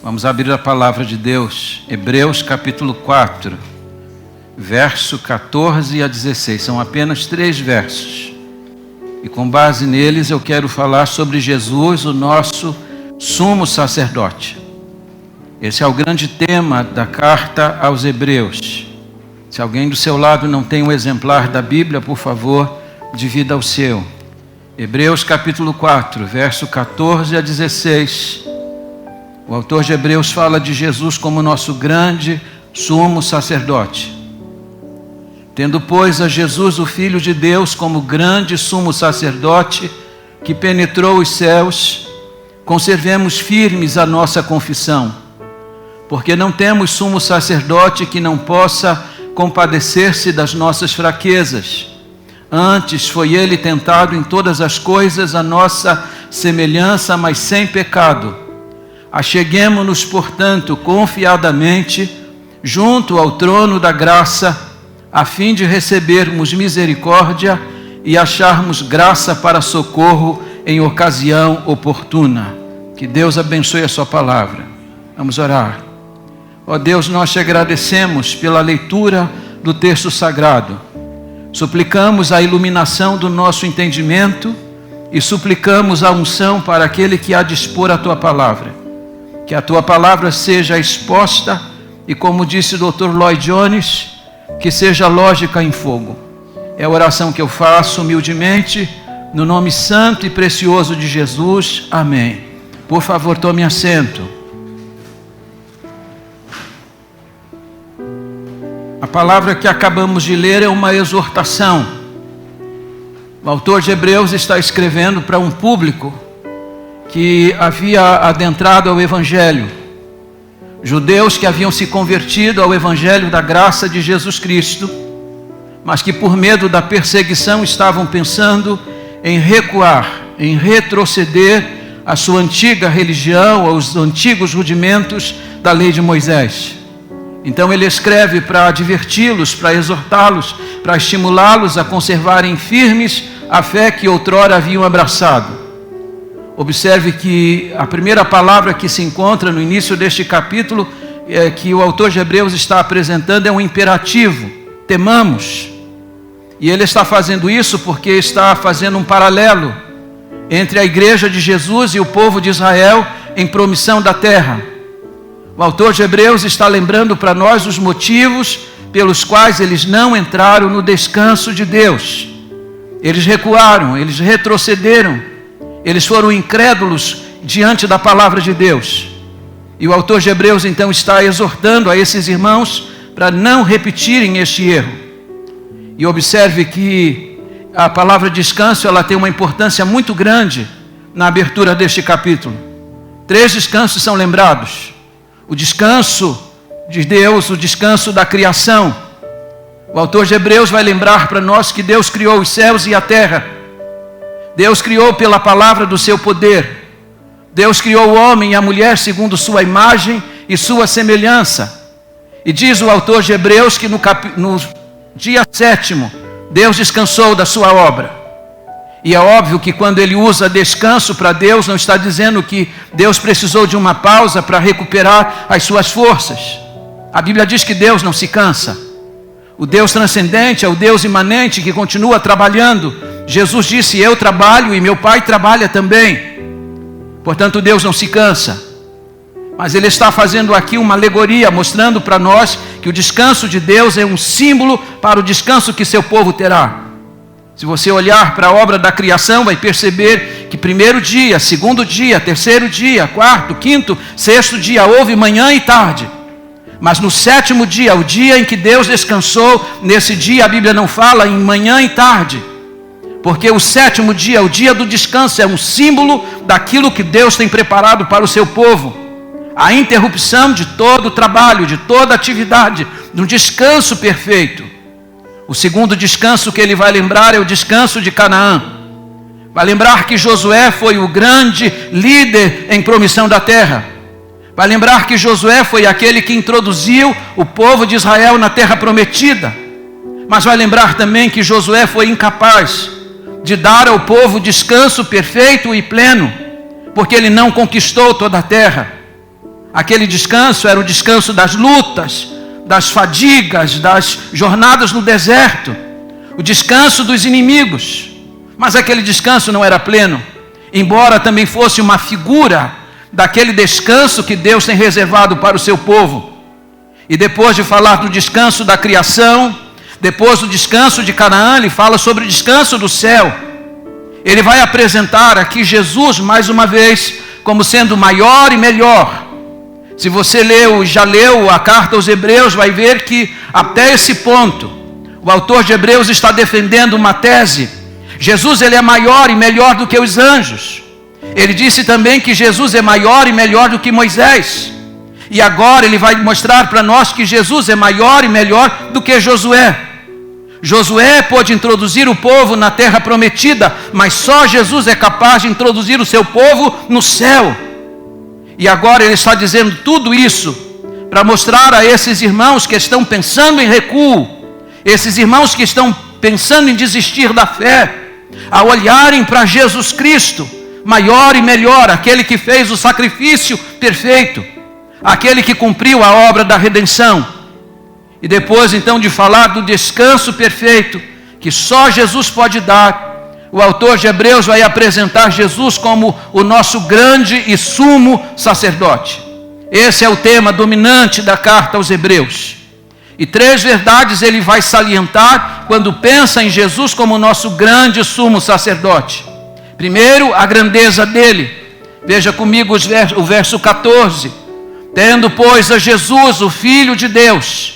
Vamos abrir a palavra de Deus, Hebreus capítulo 4, verso 14 a 16. São apenas 3 versos. E com base neles eu quero falar sobre Jesus, o nosso sumo sacerdote. Esse é o grande tema da carta aos Hebreus. Se alguém do seu lado não tem um exemplar da Bíblia, por favor, divida o seu. Hebreus capítulo 4, verso 14 a 16. O autor de Hebreus fala de Jesus como nosso grande sumo sacerdote. Tendo, pois, a Jesus, o Filho de Deus, como grande sumo sacerdote que penetrou os céus, conservemos firmes a nossa confissão, porque não temos sumo sacerdote que não possa compadecer-se das nossas fraquezas. Antes foi ele tentado em todas as coisas à nossa semelhança, mas sem pecado. Acheguemo-nos, portanto, confiadamente junto ao trono da graça, a fim de recebermos misericórdia e acharmos graça para socorro em ocasião oportuna. Que Deus abençoe a sua palavra. Vamos orar. Ó Deus, nós te agradecemos pela leitura do texto sagrado. Suplicamos a iluminação do nosso entendimento e suplicamos a unção para aquele que há de expor a tua palavra. Que a tua palavra seja exposta e, como disse o Dr. Lloyd Jones, que seja lógica em fogo. É a oração que eu faço humildemente, no nome santo e precioso de Jesus. Amém. Por favor, tome assento. A palavra que acabamos de ler é uma exortação. O autor de Hebreus está escrevendo para um público que havia adentrado ao Evangelho. Judeus que haviam se convertido ao Evangelho da graça de Jesus Cristo, mas que por medo da perseguição estavam pensando em recuar, em retroceder à sua antiga religião, aos antigos rudimentos da lei de Moisés. Então ele escreve para adverti-los, para exortá-los, para estimulá-los a conservarem firmes a fé que outrora haviam abraçado. Observe que a primeira palavra que se encontra no início deste capítulo, que o autor de Hebreus está apresentando, é um imperativo: temamos. E ele está fazendo isso porque está fazendo um paralelo entre a igreja de Jesus e o povo de Israel em promissão da terra. O autor de Hebreus está lembrando para nós os motivos pelos quais eles não entraram no descanso de Deus. Eles recuaram, eles retrocederam. Eles foram incrédulos diante da palavra de Deus. E o autor de Hebreus então está exortando a esses irmãos para não repetirem este erro. E observe que a palavra descanso, ela tem uma importância muito grande na abertura deste capítulo. 3 descansos são lembrados: o descanso de Deus, o descanso da criação. O autor de Hebreus vai lembrar para nós que Deus criou os céus e a terra. Deus criou pela palavra do seu poder. Deus criou o homem e a mulher segundo sua imagem e sua semelhança. E diz o autor de Hebreus que no dia 7º, Deus descansou da sua obra. E é óbvio que quando ele usa descanso para Deus, não está dizendo que Deus precisou de uma pausa para recuperar as suas forças. A Bíblia diz que Deus não se cansa. O Deus transcendente é o Deus imanente que continua trabalhando. Jesus disse: eu trabalho e meu Pai trabalha também. Portanto, Deus não se cansa. Mas ele está fazendo aqui uma alegoria, mostrando para nós que o descanso de Deus é um símbolo para o descanso que seu povo terá. Se você olhar para a obra da criação, vai perceber que primeiro dia, segundo dia, terceiro dia, quarto, quinto, sexto dia, houve manhã e tarde. Mas no 7º dia, o dia em que Deus descansou, nesse dia a Bíblia não fala em manhã e tarde. Porque o 7º dia, o dia do descanso, é um símbolo daquilo que Deus tem preparado para o seu povo. A interrupção de todo o trabalho, de toda atividade, de um descanso perfeito. O segundo descanso que ele vai lembrar é o descanso de Canaã. Vai lembrar que Josué foi o grande líder em promissão da terra. Vai lembrar que Josué foi aquele que introduziu o povo de Israel na terra prometida. Mas vai lembrar também que Josué foi incapaz de dar ao povo descanso perfeito e pleno, porque ele não conquistou toda a terra. Aquele descanso era o descanso das lutas, das fadigas, das jornadas no deserto, o descanso dos inimigos. Mas aquele descanso não era pleno, embora também fosse uma figura daquele descanso que Deus tem reservado para o seu povo. E depois de falar do descanso da criação, depois do descanso de Canaã, ele fala sobre o descanso do céu. Ele vai apresentar aqui Jesus, mais uma vez, como sendo maior e melhor. Se você já leu a carta aos Hebreus, vai ver que até esse ponto, o autor de Hebreus está defendendo uma tese. Jesus, ele é maior e melhor do que os anjos. Ele disse também que Jesus é maior e melhor do que Moisés. E agora ele vai mostrar para nós que Jesus é maior e melhor do que Josué. Josué pôde introduzir o povo na terra prometida, mas só Jesus é capaz de introduzir o seu povo no céu. E agora ele está dizendo tudo isso para mostrar a esses irmãos que estão pensando em recuo, esses irmãos que estão pensando em desistir da fé, a olharem para Jesus Cristo, maior e melhor, aquele que fez o sacrifício perfeito, aquele que cumpriu a obra da redenção. E depois então de falar do descanso perfeito, que só Jesus pode dar, o autor de Hebreus vai apresentar Jesus como o nosso grande e sumo sacerdote. Esse é o tema dominante da carta aos Hebreus. E 3 verdades ele vai salientar quando pensa em Jesus como o nosso grande e sumo sacerdote. Primeiro, a grandeza dele. Veja comigo o verso 14. Tendo, pois, a Jesus, o Filho de Deus,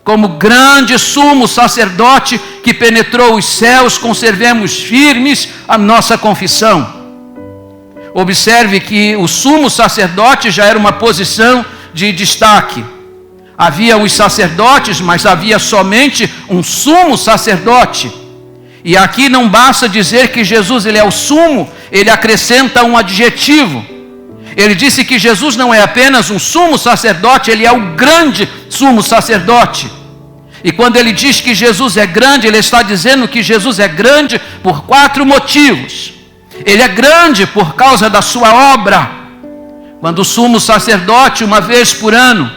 como grande sumo sacerdote que penetrou os céus, conservemos firmes a nossa confissão. Observe que o sumo sacerdote já era uma posição de destaque. Havia os sacerdotes, mas havia somente um sumo sacerdote. E aqui não basta dizer que Jesus ele é o sumo, ele acrescenta um adjetivo. Ele disse que Jesus não é apenas um sumo sacerdote, ele é o grande sumo sacerdote. E quando ele diz que Jesus é grande, ele está dizendo que Jesus é grande por 4 motivos. Ele é grande por causa da sua obra. Quando o sumo sacerdote, uma vez por ano,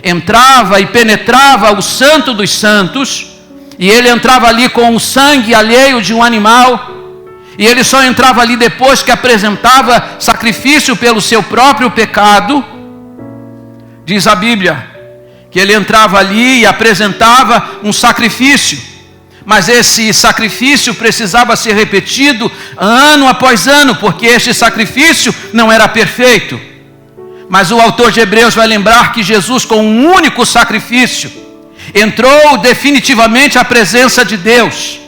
entrava e penetrava o santo dos santos, e ele entrava ali com o sangue alheio de um animal, e ele só entrava ali depois que apresentava sacrifício pelo seu próprio pecado. Diz a Bíblia que ele entrava ali e apresentava um sacrifício, mas esse sacrifício precisava ser repetido ano após ano, porque este sacrifício não era perfeito. Mas o autor de Hebreus vai lembrar que Jesus, com um único sacrifício, entrou definitivamente à presença de Deus,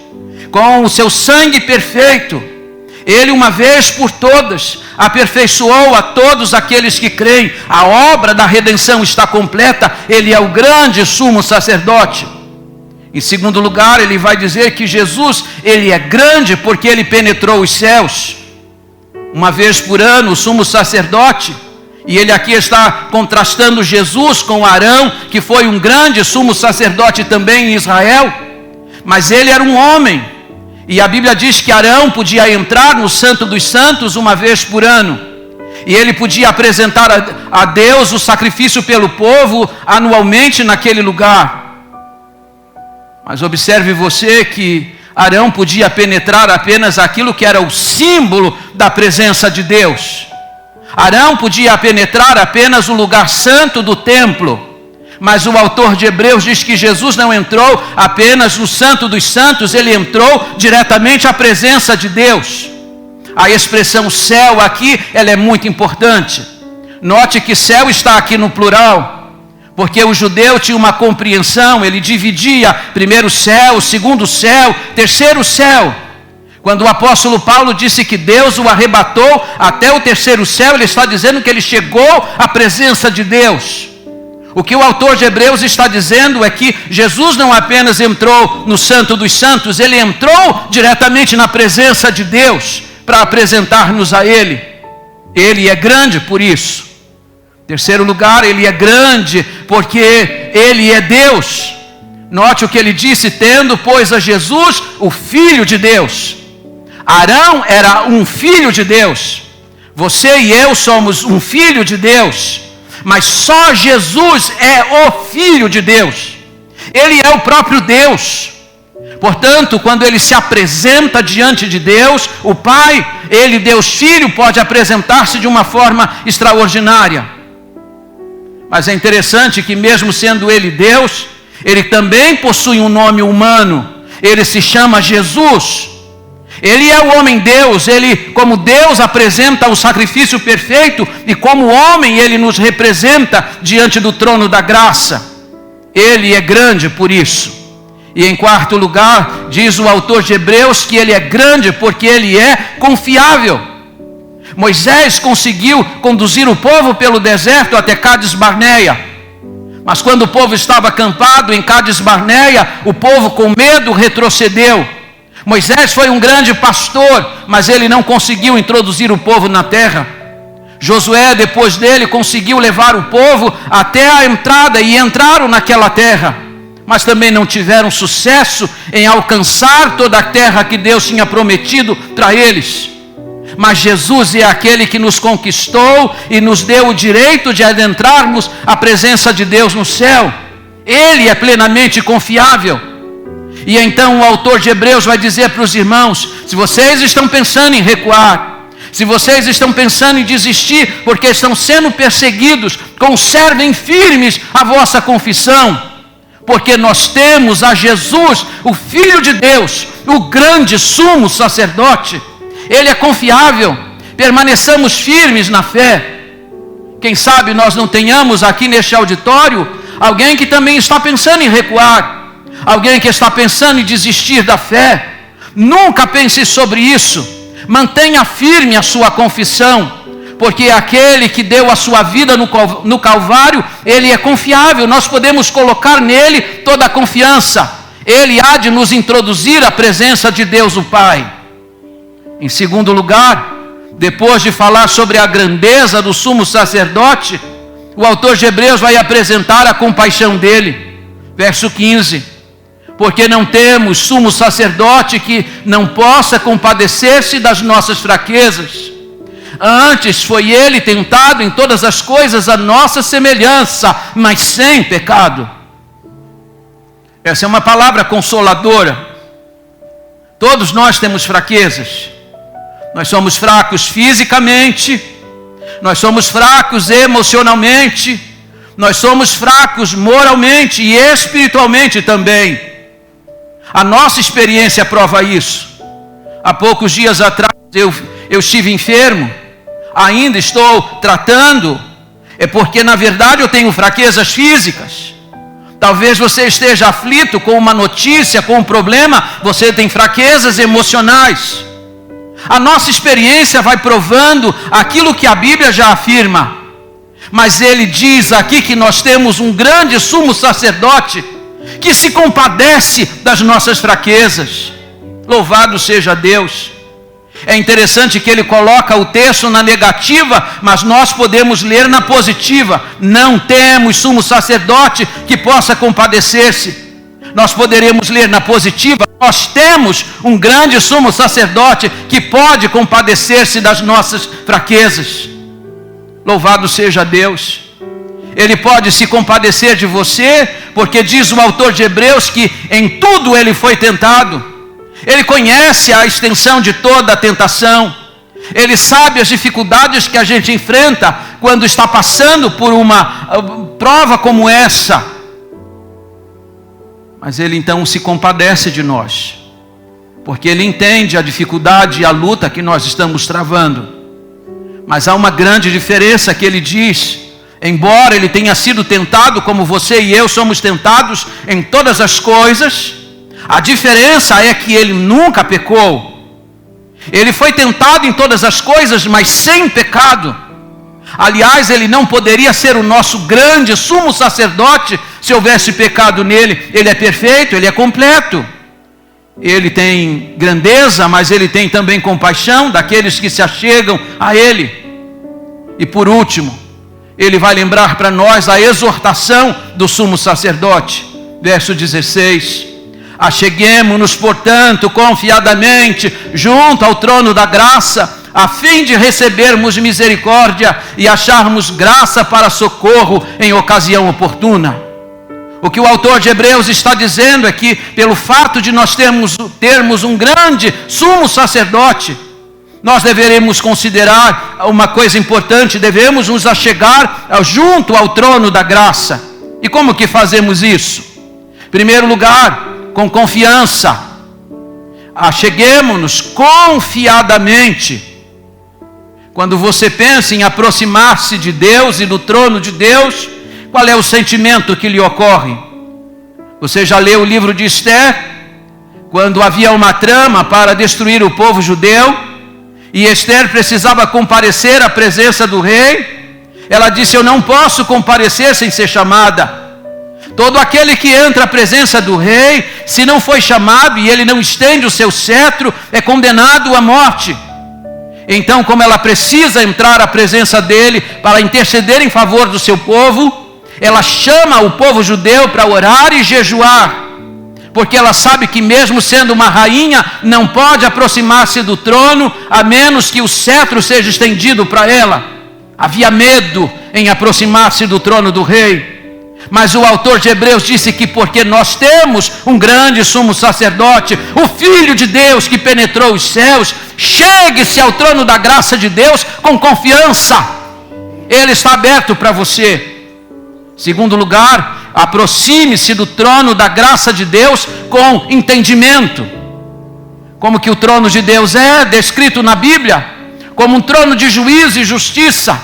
com o seu sangue perfeito. Ele, uma vez por todas, aperfeiçoou a todos aqueles que creem. A obra da redenção está completa. Ele é o grande sumo sacerdote. Em segundo lugar, ele vai dizer que Jesus, ele é grande porque ele penetrou os céus. Uma vez por ano, o sumo sacerdote, e ele aqui está contrastando Jesus com Arão, que foi um grande sumo sacerdote também em Israel, mas ele era um homem. E a Bíblia diz que Arão podia entrar no Santo dos Santos uma vez por ano. E ele podia apresentar a Deus o sacrifício pelo povo anualmente naquele lugar. Mas observe você que Arão podia penetrar apenas aquilo que era o símbolo da presença de Deus. Arão podia penetrar apenas o lugar santo do templo. Mas o autor de Hebreus diz que Jesus não entrou apenas no Santo dos Santos, ele entrou diretamente à presença de Deus. A expressão céu aqui, ela é muito importante. Note que céu está aqui no plural, porque o judeu tinha uma compreensão, ele dividia primeiro céu, segundo céu, terceiro céu. Quando o apóstolo Paulo disse que Deus o arrebatou até o terceiro céu, ele está dizendo que ele chegou à presença de Deus. O que o autor de Hebreus está dizendo é que Jesus não apenas entrou no Santo dos Santos, ele entrou diretamente na presença de Deus para apresentar-nos a Ele. Ele é grande por isso. Em terceiro lugar, ele é grande porque ele é Deus. Note o que ele disse: tendo, pois, a Jesus, o Filho de Deus. Arão era um filho de Deus. Você e eu somos um filho de Deus. Mas só Jesus é o Filho de Deus. Ele é o próprio Deus. Portanto, quando ele se apresenta diante de Deus, o Pai, ele, Deus Filho, pode apresentar-se de uma forma extraordinária. Mas é interessante que mesmo sendo ele Deus, ele também possui um nome humano. Ele se chama Jesus. Ele é o homem-Deus. Ele, como Deus, apresenta o sacrifício perfeito, e como homem, ele nos representa diante do trono da graça. Ele é grande por isso. E em quarto lugar, diz o autor de Hebreus que ele é grande porque ele é confiável. Moisés conseguiu conduzir o povo pelo deserto até Cádiz Barneia. Mas quando o povo estava acampado em Cádiz Barneia, o povo com medo retrocedeu. Moisés foi um grande pastor, mas ele não conseguiu introduzir o povo na terra. Josué, depois dele, conseguiu levar o povo até a entrada e entraram naquela terra. Mas também não tiveram sucesso em alcançar toda a terra que Deus tinha prometido para eles. Mas Jesus é aquele que nos conquistou e nos deu o direito de adentrarmos a presença de Deus no céu. Ele é plenamente confiável. E então o autor de Hebreus vai dizer para os irmãos: se vocês estão pensando em recuar, se vocês estão pensando em desistir porque estão sendo perseguidos, conservem firmes a vossa confissão. Porque nós temos a Jesus, o Filho de Deus, o grande sumo sacerdote. Ele é confiável. Permaneçamos firmes na fé. Quem sabe nós não tenhamos aqui neste auditório alguém que também está pensando em recuar, alguém que está pensando em desistir da fé. Nunca pense sobre isso. Mantenha firme a sua confissão. Porque aquele que deu a sua vida no Calvário, ele é confiável, nós podemos colocar nele toda a confiança. Ele há de nos introduzir à presença de Deus o Pai. Em segundo lugar, depois de falar sobre a grandeza do sumo sacerdote, o autor de Hebreus vai apresentar a compaixão dele. Verso 15: porque não temos sumo sacerdote que não possa compadecer-se das nossas fraquezas. Antes foi ele tentado em todas as coisas à nossa semelhança, mas sem pecado. Essa é uma palavra consoladora. Todos nós temos fraquezas. Nós somos fracos fisicamente, nós somos fracos emocionalmente, nós somos fracos moralmente e espiritualmente também. A nossa experiência prova isso. Há poucos dias atrás eu estive enfermo. Ainda estou tratando, é porque na verdade eu tenho fraquezas físicas. Talvez você esteja aflito com uma notícia, com um problema, você tem fraquezas emocionais. A nossa experiência vai provando aquilo que a Bíblia já afirma. Mas ele diz aqui que nós temos um grande sumo sacerdote que se compadece das nossas fraquezas. Louvado seja Deus. É interessante que ele coloca o texto na negativa, mas nós podemos ler na positiva. Não temos sumo sacerdote que possa compadecer-se. Nós poderemos ler na positiva: nós temos um grande sumo sacerdote que pode compadecer-se das nossas fraquezas. Louvado seja Deus. Ele pode se compadecer de você, porque diz o autor de Hebreus que em tudo ele foi tentado. Ele conhece a extensão de toda a tentação. Ele sabe as dificuldades que a gente enfrenta quando está passando por uma prova como essa. Mas ele então se compadece de nós, porque ele entende a dificuldade e a luta que nós estamos travando. Mas há uma grande diferença que ele diz: embora ele tenha sido tentado como você e eu somos tentados em todas as coisas, a diferença é que ele nunca pecou. Ele foi tentado em todas as coisas, mas sem pecado. Aliás, ele não poderia ser o nosso grande sumo sacerdote se houvesse pecado nele. Ele é perfeito, ele é completo. Ele tem grandeza, mas ele tem também compaixão daqueles que se achegam a ele. E por último, ele vai lembrar para nós a exortação do sumo sacerdote. Verso 16: acheguemo-nos, portanto, confiadamente junto ao trono da graça, a fim de recebermos misericórdia e acharmos graça para socorro em ocasião oportuna. O que o autor de Hebreus está dizendo é que, pelo fato de nós termos um grande sumo sacerdote, nós deveremos considerar uma coisa importante: devemos nos achegar junto ao trono da graça. E como que fazemos isso? Em primeiro lugar, com confiança. Acheguemo-nos confiadamente. Quando você pensa em aproximar-se de Deus e do trono de Deus, qual é o sentimento que lhe ocorre? Você já leu o livro de Esther? Quando havia uma trama para destruir o povo judeu, e Esther precisava comparecer à presença do rei, ela disse: eu não posso comparecer sem ser chamada. Todo aquele que entra à presença do rei, se não foi chamado e ele não estende o seu cetro, é condenado à morte. Então, como ela precisa entrar à presença dele para interceder em favor do seu povo, ela chama o povo judeu para orar e jejuar, porque ela sabe que, mesmo sendo uma rainha, não pode aproximar-se do trono a menos que o cetro seja estendido para ela. Havia medo em aproximar-se do trono do rei. Mas o autor de Hebreus disse que porque nós temos um grande sumo sacerdote, o Filho de Deus que penetrou os céus, chegue-se ao trono da graça de Deus com confiança. Ele está aberto para você. Segundo lugar, aproxime-se do trono da graça de Deus com entendimento. Como que o trono de Deus é descrito na Bíblia? Como um trono de juízo e justiça.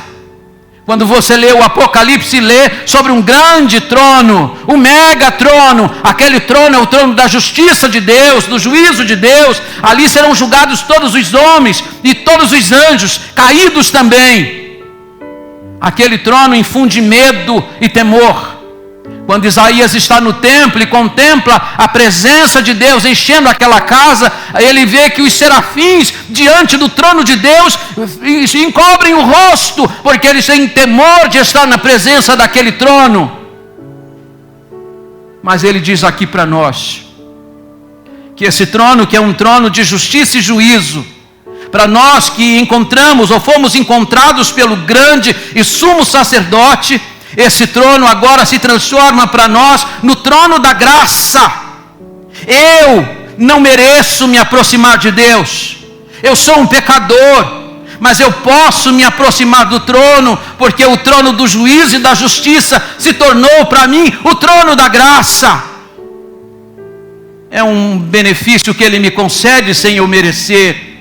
Quando você lê o Apocalipse, lê sobre um grande trono, um mega trono. Aquele trono é o trono da justiça de Deus, do juízo de Deus. Ali serão julgados todos os homens e todos os anjos, caídos também. Aquele trono infunde medo e temor. Quando Isaías está no templo e contempla a presença de Deus enchendo aquela casa, ele vê que os serafins diante do trono de Deus encobrem o rosto, porque eles têm temor de estar na presença daquele trono. Mas ele diz aqui para nós que esse trono, que é um trono de justiça e juízo, para nós que encontramos ou fomos encontrados pelo grande e sumo sacerdote, esse trono agora se transforma para nós no trono da graça. Eu não mereço me aproximar de Deus. Eu sou um pecador, mas eu posso me aproximar do trono, porque o trono do juízo e da justiça se tornou para mim o trono da graça. É um benefício que Ele me concede sem eu merecer.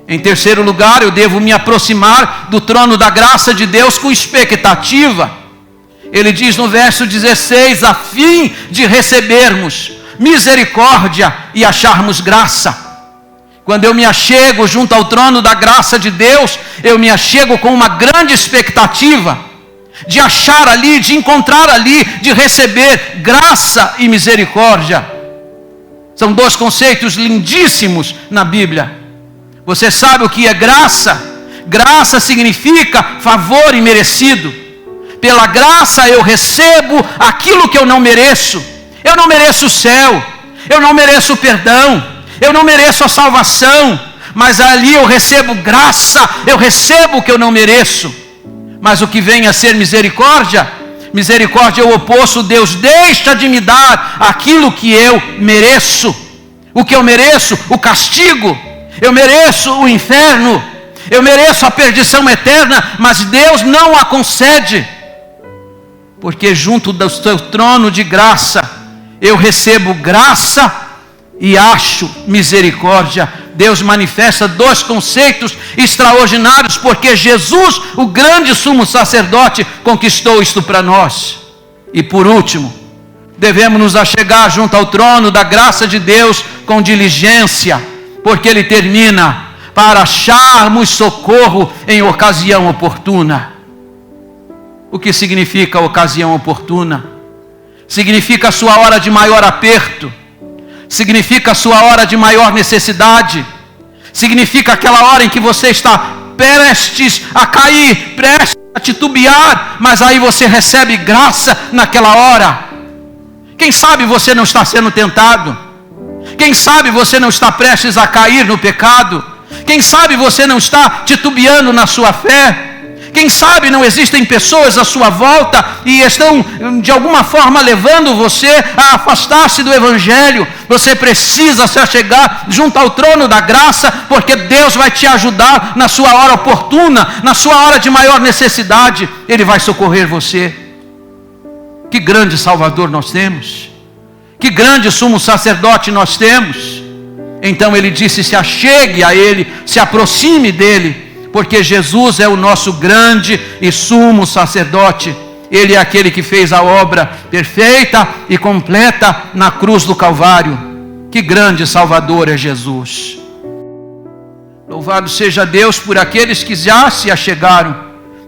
Em terceiro lugar, eu devo me aproximar do trono da graça de Deus com expectativa. Ele diz no verso 16, a fim de recebermos misericórdia e acharmos graça. Quando eu me achego junto ao trono da graça de Deus, eu me achego com uma grande expectativa de achar ali, de encontrar ali, de receber graça e misericórdia. São dois conceitos lindíssimos na Bíblia. Você sabe o que é graça? Graça significa favor imerecido. Pela graça eu recebo aquilo que eu não mereço. Eu não mereço o céu, eu não mereço o perdão, eu não mereço a salvação, mas ali eu recebo graça, eu recebo o que eu não mereço. Mas o que vem a ser misericórdia? Misericórdia é o oposto. Deus deixa de me dar aquilo que eu mereço. O que eu mereço? O castigo. Eu mereço o inferno, eu mereço a perdição eterna, mas Deus não a concede. Porque junto do seu trono de graça, eu recebo graça e acho misericórdia. Deus manifesta dois conceitos extraordinários, porque Jesus, o grande sumo sacerdote, conquistou isto para nós. E por último, devemos nos achegar junto ao trono da graça de Deus com diligência, porque ele termina, para acharmos socorro em ocasião oportuna. O que significa ocasião oportuna? Significa a sua hora de maior aperto, significa a sua hora de maior necessidade, significa aquela hora em que você está prestes a cair, prestes a titubear, mas aí você recebe graça naquela hora. Quem sabe você não está sendo tentado, quem sabe você não está prestes a cair no pecado, Quem sabe você não está titubeando na sua fé? Quem sabe não existem pessoas à sua volta e estão de alguma forma levando você a afastar-se do Evangelho. Você precisa se achegar junto ao trono da graça, porque Deus vai te ajudar na sua hora oportuna, na sua hora de maior necessidade. Ele vai socorrer você. Que grande Salvador nós temos! Que grande sumo sacerdote nós temos! Então ele disse: se achegue a Ele, se aproxime dEle, porque Jesus é o nosso grande e sumo sacerdote. Ele é aquele que fez a obra perfeita e completa na cruz do Calvário. Que grande Salvador é Jesus! Louvado seja Deus por aqueles que já se achegaram.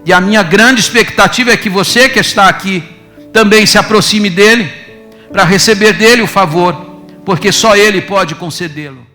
E a minha grande expectativa é que você que está aqui também se aproxime dEle, para receber dEle o favor, porque só Ele pode concedê-lo.